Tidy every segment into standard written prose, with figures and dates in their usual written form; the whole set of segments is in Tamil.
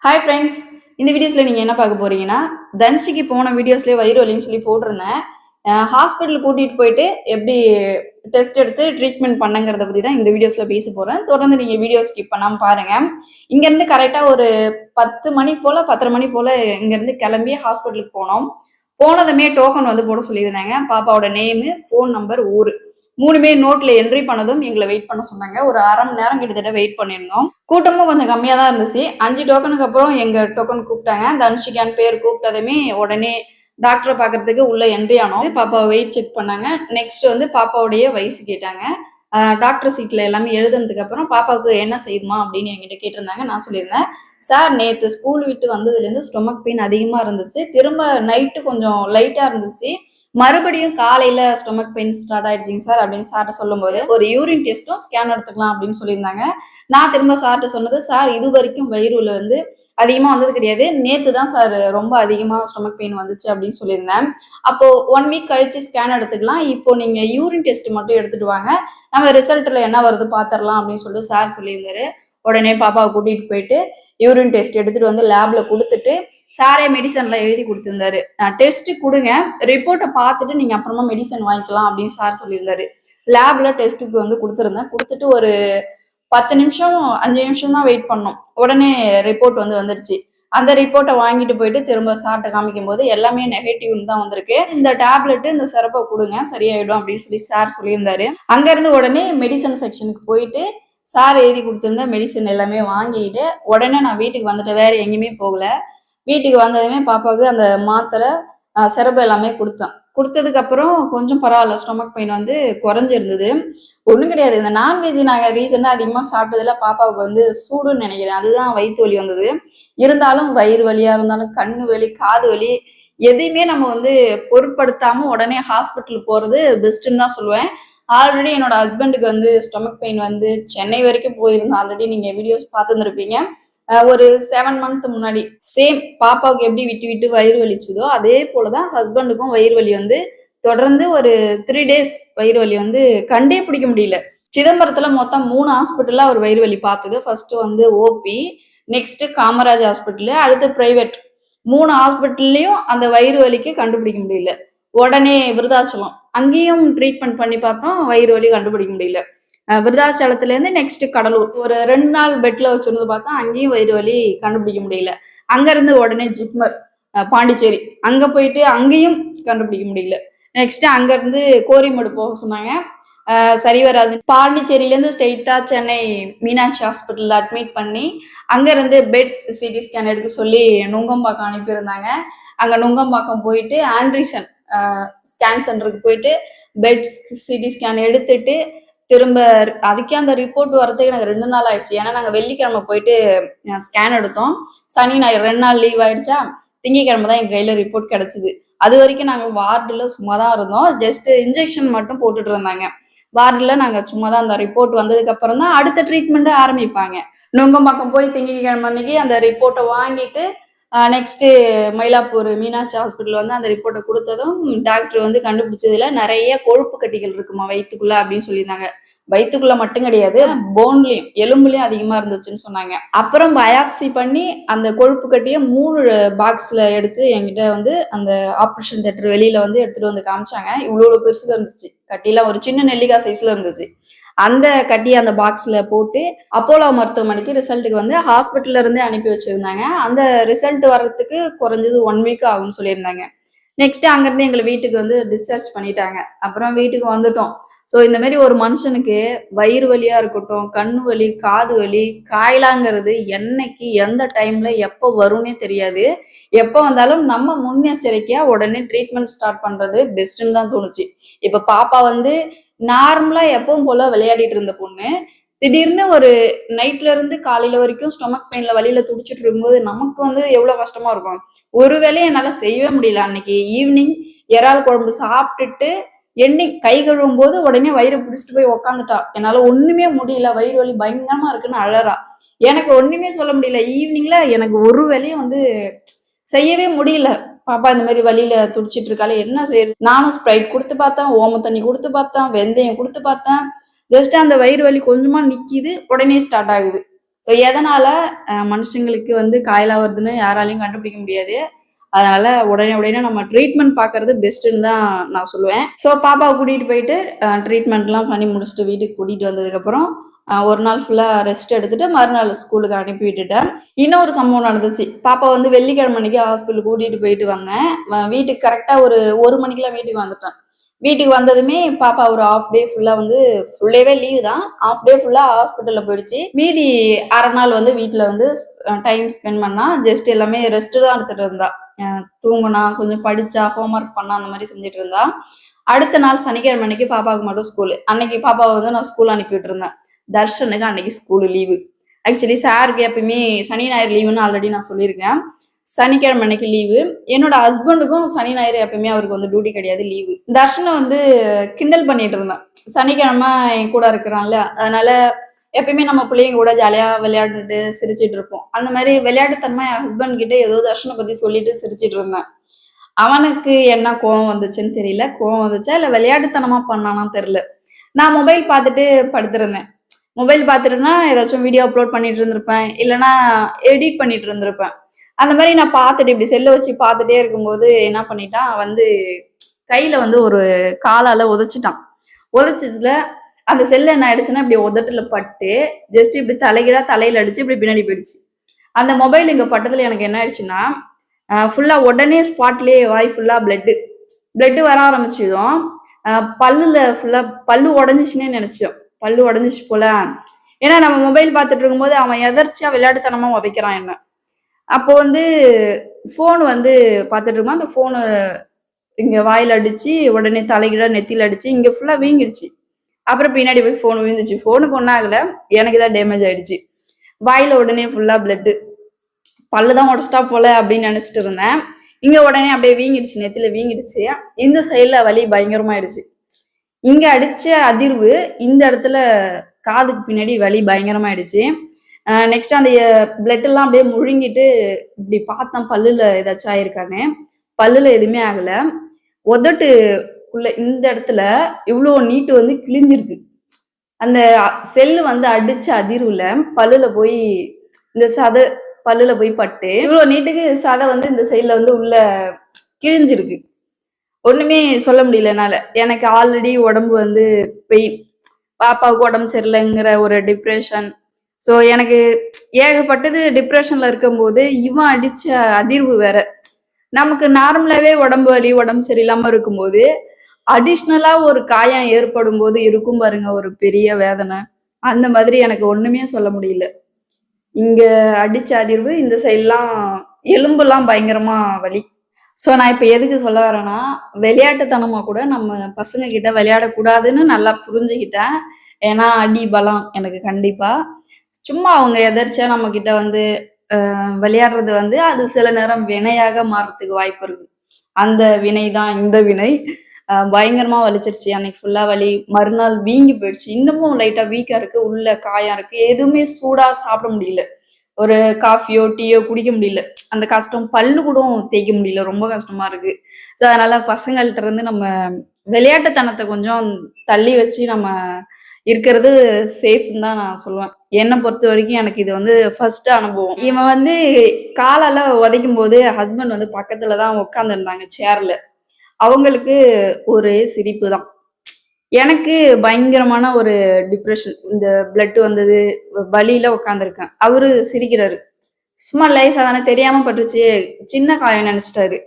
ஹாய் ஃப்ரெண்ட்ஸ், இந்த வீடியோஸில் நீங்கள் என்ன பார்க்க போறீங்கன்னா, தன்ஷிக்கு போன வீடியோஸ்லேயே வயிறு வலின்னு சொல்லி போட்டிருந்தேன். ஹாஸ்பிட்டல் கூட்டிகிட்டு போயிட்டு எப்படி டெஸ்ட் எடுத்து ட்ரீட்மெண்ட் பண்ணுங்கிறத பற்றி தான் இந்த வீடியோஸில் பேச போகிறேன். தொடர்ந்து நீங்கள் வீடியோ ஸ்கிப் பண்ணாமல் பாருங்கள். இங்கேருந்து கரெக்டாக ஒரு 10 மணி போல் 10:30 மணி போல் இங்கேருந்து கிளம்பி ஹாஸ்பிட்டலுக்கு போனோம். போனதுமே டோக்கன் வந்து போட சொல்லியிருந்தாங்க. பாப்பாவோட நேமு, ஃபோன் நம்பர், ஊர் மூணுமே நோட்ல என்ட்ரி பண்ணதும் எங்களை வெயிட் பண்ண சொன்னாங்க. ஒரு அரை மணி நேரம் கிட்டத்தட்ட வெயிட் பண்ணியிருந்தோம். கூட்டமும் கொஞ்சம் கம்மியா தான் இருந்துச்சு. 5 டோக்கனுக்கு அப்புறம் எங்க டோக்கன் கூப்பிட்டாங்க. தன்ஷிகான் பேர் கூப்பிட்டதுமே உடனே டாக்டரை பார்க்கறதுக்கு உள்ள என்ட்ரி ஆனோம். பாப்பாவை வெயிட் செக் பண்ணாங்க. நெக்ஸ்ட் வந்து பாப்பாவுடைய வயசு கேட்டாங்க. டாக்டர் சீட்ல எல்லாமே எழுதுனதுக்கு அப்புறம் பாப்பாவுக்கு என்ன செய்யுமா அப்படின்னு என்கிட்ட கேட்டிருந்தாங்க. நான் சொல்லியிருந்தேன், சார் நேற்று ஸ்கூல் விட்டு வந்ததுலேருந்து ஸ்டொமக் பெயின் அதிகமாக இருந்துச்சு. திரும்ப நைட்டு கொஞ்சம் லைட்டாக இருந்துச்சு. மறுபடியும் காலையில ஸ்டொமக் பெயின் ஸ்டார்ட் ஆயிடுச்சிங்க சார் அப்படின்னு சார்ட்ட சொல்லும்போது, ஒரு யூரின் டெஸ்ட்டும் ஸ்கேன் எடுத்துக்கலாம் அப்படின்னு சொல்லியிருந்தாங்க. நான் திரும்ப சார்ட்ட சொன்னது, சார் இது வரைக்கும் வயிறுல வந்து அதிகமா வந்தது கிடையாது. நேத்து தான் சார் ரொம்ப அதிகமா ஸ்டொமக் பெயின் வந்துச்சு அப்படின்னு சொல்லியிருந்தேன். அப்போ 1 வீக் கழிச்சு ஸ்கேன் எடுத்துக்கலாம். இப்போ நீங்க யூரின் டெஸ்ட் மட்டும் எடுத்துட்டு வாங்க. நம்ம ரிசல்ட்ல என்ன வருது பாத்திரலாம் அப்படின்னு சொல்லிட்டு சார் சொல்லியிருந்தாரு. உடனே பாப்பாவை கூட்டிட்டு போயிட்டு யூரின் டெஸ்ட் எடுத்துட்டு வந்து லேப்ல கொடுத்துட்டு சாரே மெடிசன்லாம் எழுதி கொடுத்துருந்தாரு. டெஸ்ட் கொடுங்க, ரிப்போர்ட்டை பார்த்துட்டு நீங்க அப்புறமா மெடிசன் வாங்கிக்கலாம் அப்படின்னு சார் சொல்லியிருந்தாரு. லேப்ல டெஸ்ட்டுக்கு வந்து கொடுத்துருந்தேன். கொடுத்துட்டு ஒரு 10 நிமிஷம் 5 நிமிஷம் தான் வெயிட் பண்ணோம். உடனே ரிப்போர்ட் வந்து வந்துருச்சு. அந்த ரிப்போர்ட்டை வாங்கிட்டு போயிட்டு திரும்ப சார்ட்ட காமிக்கும் போது எல்லாமே நெகட்டிவ்னு தான் வந்திருக்கு. இந்த டேப்லெட் இந்த சிறப்பை கொடுங்க சரியாயிடும் அப்படின்னு சொல்லி சார் சொல்லியிருந்தாரு. அங்க இருந்து உடனே மெடிசன் செக்ஷனுக்கு போயிட்டு சார் எழுதி கொடுத்துருந்த மெடிசன் எல்லாமே வாங்கிட்டு உடனே நான் வீட்டுக்கு வந்துட்டேன். வேற எங்கேயுமே போகல. வீட்டுக்கு வந்ததுமே பாப்பாவுக்கு அந்த மாத்திரை சிரப்பு எல்லாமே கொடுத்தேன். கொடுத்ததுக்கு அப்புறம் கொஞ்சம் பரவாயில்ல, ஸ்டொமக் பெயின் வந்து குறைஞ்சிருந்தது. ஒன்றும் கிடையாது, இந்த நான்வெஜ் நாங்கள் ரீசெண்டாக அதிகமாக சாப்பிட்டதுல பாப்பாவுக்கு வந்து சூடுன்னு நினைக்கிறேன், அதுதான் வயிற்று வலி வந்தது. இருந்தாலும் வயிறு வலியாக இருந்தாலும் கண்ணு வலி காது வலி எதையுமே நம்ம வந்து பொருட்படுத்தாம உடனே ஹாஸ்பிட்டல் போகிறது பெஸ்ட்டுன்னு தான் சொல்லுவேன். ஆல்ரெடி என்னோட ஹஸ்பண்டுக்கு வந்து ஸ்டொமக் பெயின் வந்து சென்னை வரைக்கும் போயிருந்தேன். ஆல்ரெடி நீங்கள் வீடியோஸ் பார்த்துருந்துருப்பீங்க. ஒரு 7 மந்த் முன்னாடி சேம் பாப்பாவுக்கு எப்படி விட்டு விட்டு வயிறு வலிச்சுதோ அதே போலதான் ஹஸ்பண்டுக்கும் வயிறு வலி வந்து தொடர்ந்து ஒரு 3 டேஸ் வயிறு வலி வந்து கண்டே பிடிக்க முடியல. சிதம்பரத்துல மொத்தம் 3 ஹாஸ்பிட்டல்ல அவர் வயிறு வலி பார்த்தது. ஃபர்ஸ்ட் வந்து ஓபி, நெக்ஸ்ட் காமராஜ் ஹாஸ்பிட்டல், அடுத்து பிரைவேட். 3 ஹாஸ்பிட்டல்லையும் அந்த வயிறு வலிக்கு கண்டுபிடிக்க முடியல. உடனே விருதாச்சலம் அங்கேயும் ட்ரீட்மெண்ட் பண்ணி பார்த்தோம், வயிறு வலி கண்டுபிடிக்க முடியல. விருதாச்சலத்துல இருந்து நெக்ஸ்ட் கடலூர் ஒரு 2 நாள் பெட்ல வச்சிருந்து பார்த்தா அங்கேயும் வயிறு வலி கண்டுபிடிக்க முடியல. அங்க இருந்து உடனே ஜிப்மர் பாண்டிச்சேரி அங்க போயிட்டு அங்கேயும் கண்டுபிடிக்க முடியல. நெக்ஸ்ட் அங்க இருந்து கோரிமேடு போக சொன்னாங்க. சரி வராது. பாண்டிச்சேரியில இருந்து ஸ்ட்ரெயிட்டா சென்னை மீனாட்சி ஹாஸ்பிட்டல்ல அட்மிட் பண்ணி அங்க இருந்து பெட் சிடி ஸ்கேன் எடுக்க சொல்லி நுங்கம்பாக்கம் அனுப்பியிருந்தாங்க. அங்க நுங்கம்பாக்கம் போயிட்டு ஆண்ட்ரிசன் ஸ்கேன் சென்டருக்கு போயிட்டு பெட் சிடி ஸ்கேன் எடுத்துட்டு திரும்ப அதுக்கே அந்த ரிப்போர்ட் வரதுக்கு எனக்கு 2 நாள் ஆயிடுச்சு. ஏன்னா நாங்கள் வெள்ளிக்கிழமை போயிட்டு ஸ்கேன் எடுத்தோம். சனி ஞாயிறு 2 நாள் லீவ் ஆயிடுச்சா, திங்கக்கிழமை தான் எங்கள் கையில் ரிப்போர்ட் கிடைச்சிது. அது வரைக்கும் நாங்கள் வார்டில் சும்மா தான் இருந்தோம். ஜஸ்ட் இன்ஜெக்ஷன் மட்டும் போட்டுட்டு இருந்தாங்க. வார்டில் நாங்கள் சும்மா தான். அந்த ரிப்போர்ட் வந்ததுக்கு அப்புறம் தான் அடுத்த ட்ரீட்மெண்ட்டை ஆரம்பிப்பாங்க. நுங்கம்பாக்கம் போய் திங்கக்கிழமை அன்னைக்கு அந்த ரிப்போர்ட்டை வாங்கிட்டு நெக்ஸ்ட்டு மயிலாப்பூர் மீனாட்சி ஹாஸ்பிட்டல் வந்து அந்த ரிப்போர்ட்டை கொடுத்ததும் டாக்டர் வந்து கண்டுபிடிச்சதுல நிறைய கொழுப்பு கட்டிகள் இருக்குமா வயிற்றுக்குள்ள அப்படின்னு சொல்லியிருந்தாங்க. வயிற்றுக்குள்ள மட்டும் கிடையாது, போன்லயும் எலும்புலயும் அதிகமா இருந்துச்சுன்னு சொன்னாங்க. அப்புறம் பயாப்சி பண்ணி அந்த கொழுப்பு கட்டியை 3 பாக்ஸ்ல எடுத்து என்கிட்ட வந்து அந்த ஆப்ரேஷன் தியேட்டர் வெளியில வந்து எடுத்துட்டு வந்து காமிச்சாங்க. இவ்வளவு பெருசுல இருந்துச்சு கட்டிலாம், ஒரு சின்ன நெல்லிக்காய் சைஸ்ல இருந்துச்சு. அந்த கட்டி அந்த பாக்ஸ்ல போட்டு அப்போலோ மருத்துவமனைக்கு ரிசல்ட்டுக்கு வந்து ஹாஸ்பிட்டல்ல இருந்தே அனுப்பி வச்சிருந்தாங்க. அந்த ரிசல்ட் வர்றதுக்கு குறைஞ்சது 1 வீக் ஆகும்னு சொல்லியிருந்தாங்க. நெக்ஸ்ட் அங்கிருந்து எங்களை வீட்டுக்கு வந்து டிஸ்சார்ஜ் பண்ணிட்டாங்க. அப்புறம் வீட்டுக்கு வந்துட்டோம். ஸோ இந்த மாதிரி ஒரு மனுஷனுக்கு வயிறு வலியா இருக்கட்டும், கண்ணு வலி காது வலி காயலாங்கிறது என்னைக்கு எந்த டைம்ல எப்போ வரும்னே தெரியாது. எப்போ வந்தாலும் நம்ம முன்னெச்சரிக்கையா உடனே ட்ரீட்மெண்ட் ஸ்டார்ட் பண்றது பெஸ்ட்ன்னு தான் தோணுச்சு. இப்ப பாப்பா வந்து நார்மலா எப்பவும் போல விளையாடிட்டு இருந்த பொண்ணு திடீர்னு ஒரு நைட்ல இருந்து காலையில வரைக்கும் ஸ்டொமக் பெயின்ல வலியில துடிச்சிட்டு இருக்கும்போது நமக்கு வந்து எவ்வளவு கஷ்டமா இருக்கும். ஒரு வேலையை என்னால செய்யவே முடியல. அன்னைக்கு ஈவினிங் இறால் குழம்பு சாப்பிட்டுட்டு எண்டிங் கை கழுவும் போது உடனே வயிறு பிடிச்சிட்டு போய் உக்காந்துட்டா. என்னால ஒண்ணுமே முடியல, வயிறு வலி பயங்கரமா இருக்குன்னு அழறா. எனக்கு ஒண்ணுமே சொல்ல முடியல. ஈவினிங்ல எனக்கு ஒரு வேலையும் வந்து செய்யவே முடியல. பாப்பா இந்த மாதிரி வழியில துடிச்சிட்டு இருக்காளே என்ன செய்யுது. நானும் ஸ்ப்ரைட் கொடுத்து பார்த்தேன், ஓம தண்ணி கொடுத்து பார்த்தேன், வெந்தயம் கொடுத்து பார்த்தேன். ஜஸ்ட் அந்த வயிறு வலி கொஞ்சமா நிக்கிது, உடனே ஸ்டார்ட் ஆகுது. ஸோ எதனால மனுஷங்களுக்கு வந்து காய்ச்சலா வருதுன்னு யாராலையும் கண்டுபிடிக்க முடியாது. அதனால உடனே நம்ம ட்ரீட்மெண்ட் பார்க்கறது பெஸ்ட்டுன்னு தான் நான் சொல்லுவேன். ஸோ பாப்பாவை கூட்டிட்டு போயிட்டு ட்ரீட்மெண்ட்லாம் பண்ணி முடிச்சுட்டு வீட்டுக்கு கூட்டிட்டு வந்ததுக்கப்புறம் ஒரு நாள் ஃபுல்லா ரெஸ்ட் எடுத்துட்டு மறுநாள் ஸ்கூலுக்கு அனுப்பி விட்டுட்டேன். இன்னொரு சம்பவம் நடந்துச்சு. பாப்பா வந்து வெள்ளிக்கிழமை அன்னைக்கு ஹாஸ்பிட்டல் கூட்டிட்டு போயிட்டு வந்தேன். வீட்டுக்கு கரெக்டா ஒரு மணிக்கெல்லாம் வீட்டுக்கு வந்துட்டேன். வீட்டுக்கு வந்ததுமே பாப்பா ஒரு ஹாஃப் டே ஃபுல்லா வந்து ஃபுல் டேவே லீவ் தான். ஹாஃப் டே ஃபுல்லா ஹாஸ்பிட்டல்ல போயிடுச்சு. மீதி அரை நாள் வந்து வீட்டுல வந்து டைம் ஸ்பெண்ட் பண்ணா. ஜஸ்ட் எல்லாமே ரெஸ்ட் தான் எடுத்துட்டு இருந்தா. தூங்குனா, கொஞ்சம் படிச்சா, ஹோம்ஒர்க் பண்ணா, அந்த மாதிரி செஞ்சுட்டு இருந்தா. அடுத்த நாள் சனிக்கிழமை அன்னைக்கு பாப்பாவுக்கு மட்டும் ஸ்கூலு. அன்னைக்கு பாப்பாவை வந்து நான் ஸ்கூல் அனுப்பி விட்டுருந்தேன். தர்ஷனுக்கு அன்னைக்கு ஸ்கூலு லீவு. ஆக்சுவலி சாருக்கு எப்பயுமே சனி ஞாயிறு லீவுன்னு ஆல்ரெடி நான் சொல்லியிருக்கேன். சனிக்கிழமை அன்னைக்கு லீவு. என்னோட ஹஸ்பண்டுக்கும் சனி ஞாயிறு எப்பயுமே அவருக்கு வந்து டியூட்டி கிடையாது, லீவு. தர்ஷனை வந்து கிண்டல் பண்ணிட்டு இருந்தேன். சனிக்கிழமை என் கூட இருக்கிறான்ல, அதனால எப்பயுமே நம்ம பிள்ளைங்க கூட ஜாலியா விளையாண்டுட்டு சிரிச்சிட்டு இருப்போம். அந்த மாதிரி விளையாட்டுத்தன்மை என் ஹஸ்பண்ட் கிட்ட ஏதோ தர்ஷனை பத்தி சொல்லிட்டு சிரிச்சிட்டு இருந்தேன். அவனுக்கு என்ன கோவம் வந்துச்சுன்னு தெரியல. கோவம் வந்துச்சா இல்ல விளையாட்டுத்தனமா பண்ணானான்னு தெரியல. நான் மொபைல் பார்த்துட்டு படுத்திருந்தேன். மொபைல் பார்த்துட்டுனா ஏதாச்சும் வீடியோ அப்லோட் பண்ணிட்டு இருந்திருப்பேன், இல்லைன்னா எடிட் பண்ணிட்டு இருந்திருப்பேன். அந்த மாதிரி நான் பார்த்துட்டு இப்படி செல்லை வச்சு பார்த்துட்டே இருக்கும்போது என்ன பண்ணிட்டான் வந்து கையில வந்து ஒரு காலால உதைச்சிட்டான். உதைச்சதுல அந்த செல்லு என்ன ஆயிடுச்சுன்னா இப்படி உதட்டுல பட்டு ஜஸ்ட் இப்படி தலையில அடிச்சு இப்படி பின்னாடி போயிடுச்சு. அந்த மொபைல் இங்க பட்டத்துல எனக்கு என்ன ஆயிடுச்சுன்னா ஃபுல்லா உடனே ஸ்பாட்லயே வாய் ஃபுல்லா பிளட் வர ஆரம்பிச்சதும் பல்லுல ஃபுல்லா பல்லு உடஞ்சிச்சுன்னே நினைச்சோம். பல்லு உடஞ்சிச்சு போல. ஏன்னா நம்ம மொபைல் பார்த்துட்டு இருக்கும்போது அவன் எதர்ச்சியா விளையாட்டுத்தனமா உதைக்கிறான் என்ன. அப்போ வந்து ஃபோன் வந்து பார்த்துட்டு இருக்கோம். அந்த ஃபோனு இங்க வாயில அடிச்சு உடனே தலைகிட நெத்தியில அடிச்சு இங்க ஃபுல்லா வீங்கிடுச்சு. அப்புறம் பின்னாடி போய் ஃபோன் விழுந்துச்சு. ஃபோனுக்கு ஒன்றும் ஆகல, எனக்கு தான் டேமேஜ் ஆயிடுச்சு. வாயில உடனே ஃபுல்லா பிளட்டு. பல்லு தான் உடச்சிட்டா போல அப்படின்னு நினைச்சிட்டு இருந்தேன். இங்க உடனே அப்படியே வீங்கிடுச்சு, நெத்தியில வீங்கிடுச்சு. இந்த சைட்ல வலி பயங்கரமாயிடுச்சு. இங்க அடிச்ச அதிர்வு இந்த இடத்துல காதுக்கு பின்னாடி வலி பயங்கரமாயிடுச்சு. நெக்ஸ்ட் அந்த பிளட் எல்லாம் அப்படியே முழுங்கிட்டு இப்படி பார்த்தேன் பல்லுல ஏதாச்சும் ஆயிருக்கான்னு. பல்லுல எதுவுமே ஆகல. உதட்டுக்குள்ள இந்த இடத்துல இவ்வளோ நீட்டு வந்து கிழிஞ்சிருக்கு. அந்த செல்லு வந்து அடிச்ச அதிர்வுல பல்லுல போய் இந்த சதை பல்லுல போய் பட்டு இவ்வளோ நீட்டுக்கு சதை வந்து இந்த சைட்ல வந்து உள்ள கிழிஞ்சிருக்கு. ஒண்ணுமே சொல்ல முடியல என்னால. எனக்கு ஆல்ரெடி உடம்பு வந்து பெயின், பாப்பாவுக்கு உடம்பு சரியில்லைங்கிற ஒரு டிப்ரெஷன். ஸோ எனக்கு ஏகப்பட்டது டிப்ரெஷன்ல இருக்கும்போது இவன் அடிச்ச அதிர்வு வேற. நமக்கு நார்மலாவே உடம்பு வலி உடம்பு சரியில்லாம இருக்கும்போது அடிஷ்னலா ஒரு காயம் ஏற்படும் போது இருக்கும் பாருங்க ஒரு பெரிய வேதனை. அந்த மாதிரி எனக்கு ஒண்ணுமே சொல்ல முடியல. இங்க அடிச்ச அதிர்வு இந்த சைட்லாம் எலும்புலாம் பயங்கரமா வலி. ஸோ நான் இப்போ எதுக்கு சொல்ல வரேன்னா, விளையாட்டுத்தனமா கூட நம்ம பசங்க கிட்ட விளையாடக்கூடாதுன்னு நல்லா புரிஞ்சுக்கிட்டேன். ஏன்னா அடி பலம் எனக்கு கண்டிப்பா. சும்மா அவங்க எதர்ச்சியா நம்ம கிட்ட வந்து விளையாடுறது வந்து அது சில நேரம் வினையாக மாறதுக்கு வாய்ப்பு இருக்கு. அந்த வினை தான் இந்த வினை. பயங்கரமா வலிச்சிருச்சு. அன்னைக்கு ஃபுல்லா வலி. மறுநாள் வீங்கி போயிடுச்சு. இன்னமும் லைட்டா வீக்கா இருக்கு. உள்ள காயம் இருக்கு. எதுவுமே சூடா சாப்பிட முடியல. ஒரு காஃபியோ டீயோ குடிக்க முடியல. அந்த கஷ்டம் பல்லு கூட தேய்க்க முடியல. ரொம்ப கஷ்டமா இருக்கு. ஸோ அதனால பசங்கள்ட்ட இருந்து நம்ம விளையாட்டுத்தனத்தை கொஞ்சம் தள்ளி வச்சு நம்ம இருக்கிறது சேஃப்னு தான் நான் சொல்லுவேன். என்னை பொறுத்த வரைக்கும் எனக்கு இது வந்து ஃபர்ஸ்ட் அனுபவம். இவன் வந்து காலால உதைக்கும் போது ஹஸ்பண்ட் வந்து பக்கத்துல தான் உட்காந்துருந்தாங்க சேர்ல. அவங்களுக்கு ஒரே சிரிப்பு தான். எனக்கு பயங்கரமான ஒரு டிப்ரெஷன். இந்த பிளட் வந்தது, வலியில உட்காந்துருக்கேன். அவரு சிரிக்கிறாரு. சும்மா லேசா தானே தெரியாம பட்டுச்சு, சின்ன காயம் நினைச்சிட்டாரு.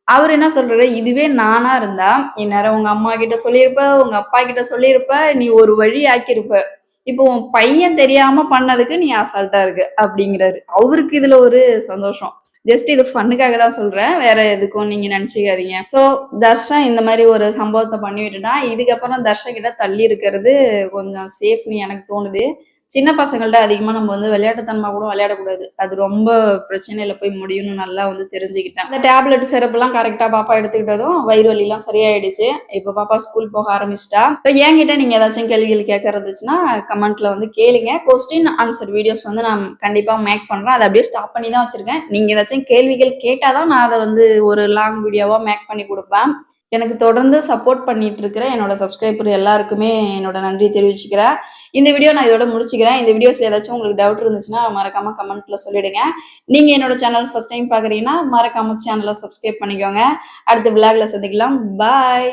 அவரு என்ன சொல்றாரு, இதுவே நானா இருந்தா இந்நேரம் உங்க அம்மா கிட்ட சொல்லியிருப்ப, உங்க அப்பா கிட்ட சொல்லியிருப்ப, நீ ஒரு வழி ஆக்கியிருப்ப. இப்போ உன் பையன் தெரியாம பண்ணதுக்கு நீ அசால்ட்டா இருக்கு அப்படிங்கிறாரு. அவருக்கு இதுல ஒரு சந்தோஷம். ஜஸ்ட் இது ஃபன்னுக்காக தான் சொல்றேன், வேற எதுக்கும் நீங்க நினைச்சுக்காதீங்க. ஸோ தர்ஷன் இந்த மாதிரி ஒரு சம்பவத்தை பண்ணி விட்டுட்டான். இதுக்கப்புறம் தர்ஷன் கிட்ட தள்ளி இருக்கிறது கொஞ்சம் சேஃப்னு எனக்கு தோணுது. சின்ன பசங்கள்ட்ட அதிகமா நம்ம வந்து விளையாட்டுத்தனமா கூட விளையாடக்கூடாது. அது ரொம்ப பிரச்சனையில போய் முடியும்னு நல்லா வந்து தெரிஞ்சுக்கிட்டேன். அந்த டேப்லெட் சிறப்புலாம் கரெக்டா பாப்பா எடுத்துக்கிட்டதும் வயிறு வலிலாம் சரியாயிடுச்சு. இப்போ பாப்பா ஸ்கூல் போக ஆரம்பிச்சிட்டா. ஸோ என்கிட்ட நீங்க ஏதாச்சும் கேள்விகள் கேட்க இருந்துச்சுன்னா கமெண்ட்ல வந்து கேளுங்க. கொஸ்டின் ஆன்சர் வீடியோஸ் வந்து நான் கண்டிப்பா மேக் பண்றேன். அதை அப்படியே ஸ்டாப் பண்ணி தான் வச்சிருக்கேன். நீங்க ஏதாச்சும் கேள்விகள் கேட்டாதான் நான் அதை வந்து ஒரு லாங் வீடியோவா மேக் பண்ணி கொடுப்பேன். எனக்கு தொடர்ந்து சப்போர்ட் பண்ணிட்டு இருக்கிற என்னோட சப்ஸ்கிரைபர் எல்லாருக்குமே என்னோட நன்றி தெரிவிச்சுக்கிறேன். இந்த வீடியோ நான் இதோட முடிச்சுக்கிறேன். இந்த வீடியோஸ்ல ஏதாச்சும் உங்களுக்கு டவுட் இருந்துச்சுன்னா மறக்காம கமெண்ட்ல சொல்லிடுங்க. நீங்க என்னோட சேனல் ஃபர்ஸ்ட் டைம் பார்க்குறீங்கன்னா மறக்காம சேனலை சப்ஸ்கிரைப் பண்ணிக்கோங்க. அடுத்த விளாக்ல சந்திக்கலாம். பாய்.